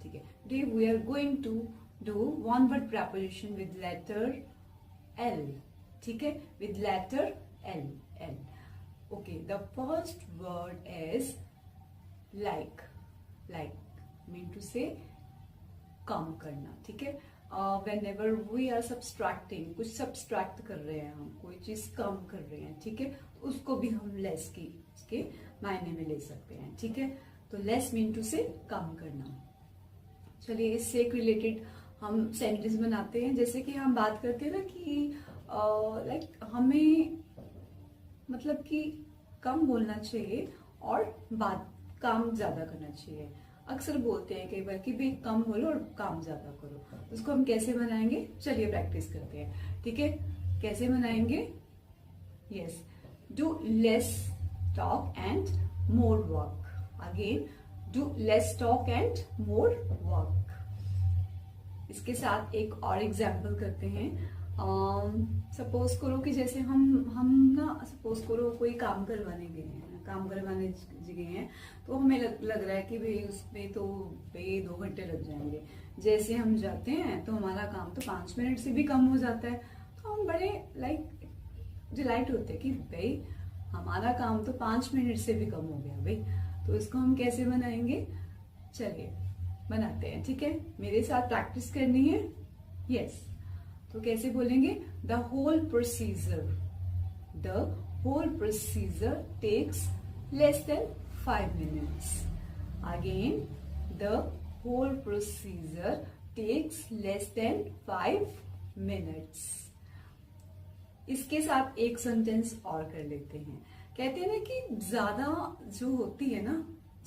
ठीक है, today we are going to do one word preposition with letter L, ठीक है, with letter L, L. Okay, the first word is like, like mean to से कम करना, ठीक है। Whenever we are subtracting, कुछ सब्सट्रैक्ट कर रहे हैं हम, कोई चीज कम कर रहे हैं, ठीक है, तो उसको भी हम लेस की उसके मायने में ले सकते हैं, ठीक है। तो लेस मीन टू से कम करना। चलिए इससे एक रिलेटेड हम सेंटेंस बनाते हैं। जैसे कि हम बात करते हैं ना कि लाइक हमें मतलब कि कम बोलना चाहिए और बात काम ज्यादा करना चाहिए। अक्सर बोलते हैं कई बार कि भाई कम बोलो और काम ज्यादा करो। उसको हम कैसे बनाएंगे, चलिए प्रैक्टिस करते हैं, ठीक है। कैसे बनाएंगे? Yes, do less talk and more work. Again, do less talk and more work. इसके साथ एक और एग्जाम्पल करते हैं। सपोज करो कि जैसे हम ना सपोज करो कोई काम करवाने गए हैं, गए हैं, तो हमें लग रहा है कि भाई उसमें तो भाई 2 घंटे लग जाएंगे। जैसे हम जाते हैं तो हमारा काम तो 5 मिनट से भी कम हो जाता है, तो हम बड़े लाइक डिलाइट होते हैं कि भाई हमारा काम तो 5 मिनट से भी कम हो गया भाई। तो इसको हम कैसे बनाएंगे, चलिए बनाते हैं, ठीक है। मेरे साथ प्रैक्टिस करनी है। यस, तो कैसे बोलेंगे? The whole procedure takes less than 5 minutes. Again, the whole procedure takes less than 5 minutes. इसके साथ एक सेंटेंस और कर लेते हैं। कहते हैं ना कि ज्यादा जो होती है ना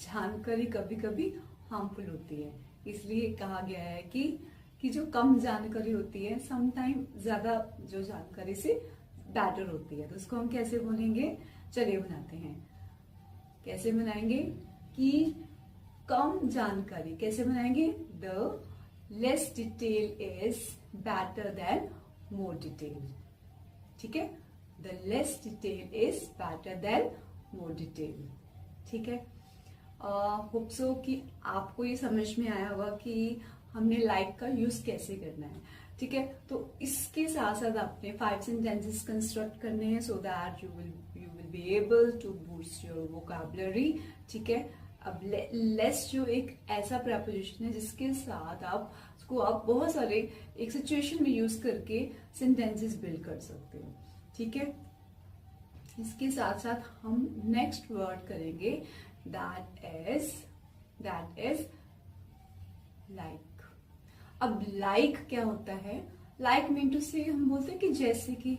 जानकारी कभी कभी हार्मफुल होती है, इसलिए कहा गया है कि जो कम जानकारी होती है समटाइम ज्यादा जो जानकारी से बेटर होती है। तो उसको हम कैसे बोलेंगे, चलिए बनाते हैं। कैसे बनाएंगे कि कम जानकारी कैसे बनाएंगे? The less detail is better than more detail, ठीक है। The less detail is better than more detail, ठीक है। होप सो कि आपको ये समझ में आया होगा कि हमने लाइक का यूज कैसे करना है, ठीक है। तो इसके साथ साथ आपने 5 सेंटेंसेस कंस्ट्रक्ट करने हैं so that you will be able to boost your vocabulary, ठीक है। अब लेस जो एक ऐसा प्रपोजिशन है जिसके साथ आप बहुत सारे एक सिचुएशन में यूज करके सेंटेंसेस बिल्ड कर सकते हो, ठीक है। इसके साथ साथ हम नेक्स्ट वर्ड करेंगे, दैट इज लाइक। अब लाइक क्या होता है? लाइक मीन टू से हम बोलते हैं कि जैसे कि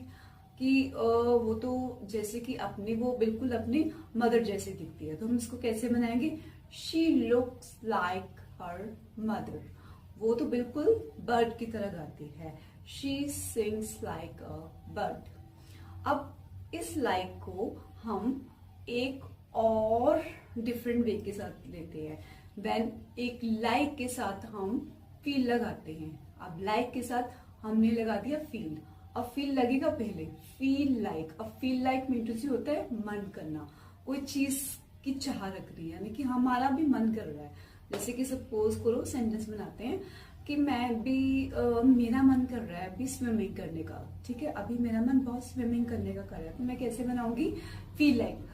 वो तो जैसे कि वो बिल्कुल अपनी मदर जैसे दिखती है, तो हम इसको कैसे बनाएंगे? She looks like her mother. वो तो बिल्कुल बर्ड की तरह गाती है। She sings like a bird. अब इस लाइक को हम एक और डिफरेंट वे के साथ लेते हैं। व्हेन एक लाइक के साथ हम फील लगाते हैं। अब लाइक के साथ हमने लगा दिया फील, अब फील लगेगा पहले फील लाइक। अब फील लाइक मीन टू से होता है मन करना, कोई चीज की चाह रख रही है, यानी कि हमारा भी मन कर रहा है। जैसे कि सपोज करो सेंटेंस बनाते हैं कि मैं भी मेरा मन कर रहा है अभी स्विमिंग करने का, ठीक है। अभी मेरा मन बहुत स्विमिंग करने का कर रहा है, तो मैं कैसे बनाऊंगी? फील लाइक,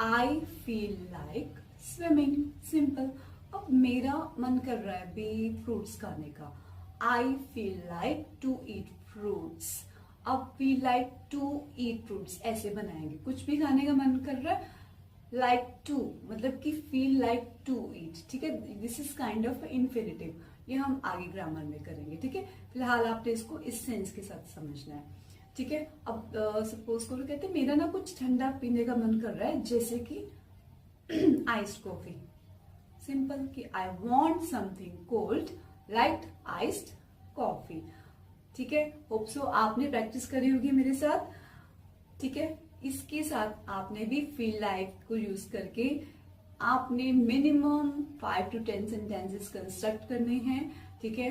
आई फील लाइक स्विमिंग, सिंपल। अब मेरा मन कर रहा है अभी फ्रूट्स खाने का, I feel like to eat fruits. अब feel like to eat fruits ऐसे बनाएंगे। कुछ भी खाने का मन कर रहा है, लाइक टू मतलब कि फील लाइक टू ईट, ठीक है। This is kind of infinitive, ये हम आगे ग्रामर में करेंगे, ठीक है। फिलहाल आपने इसको इस सेंस के साथ समझना है, ठीक है। अब सपोज करो कहते हैं मेरा ना कुछ ठंडा पीने का मन कर रहा है, जैसे कि आइस्ड कॉफी, सिंपल कि I want something cold like iced coffee, ठीक है। होप सो आपने प्रैक्टिस करी होगी मेरे साथ, ठीक है। इसके साथ आपने भी फील लाइक को यूज करके आपने मिनिमम 5 to 10 सेंटेंसेस कंस्ट्रक्ट करने हैं, ठीक है।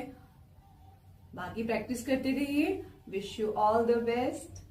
बाकी प्रैक्टिस करते रहिए। Wish you all the best.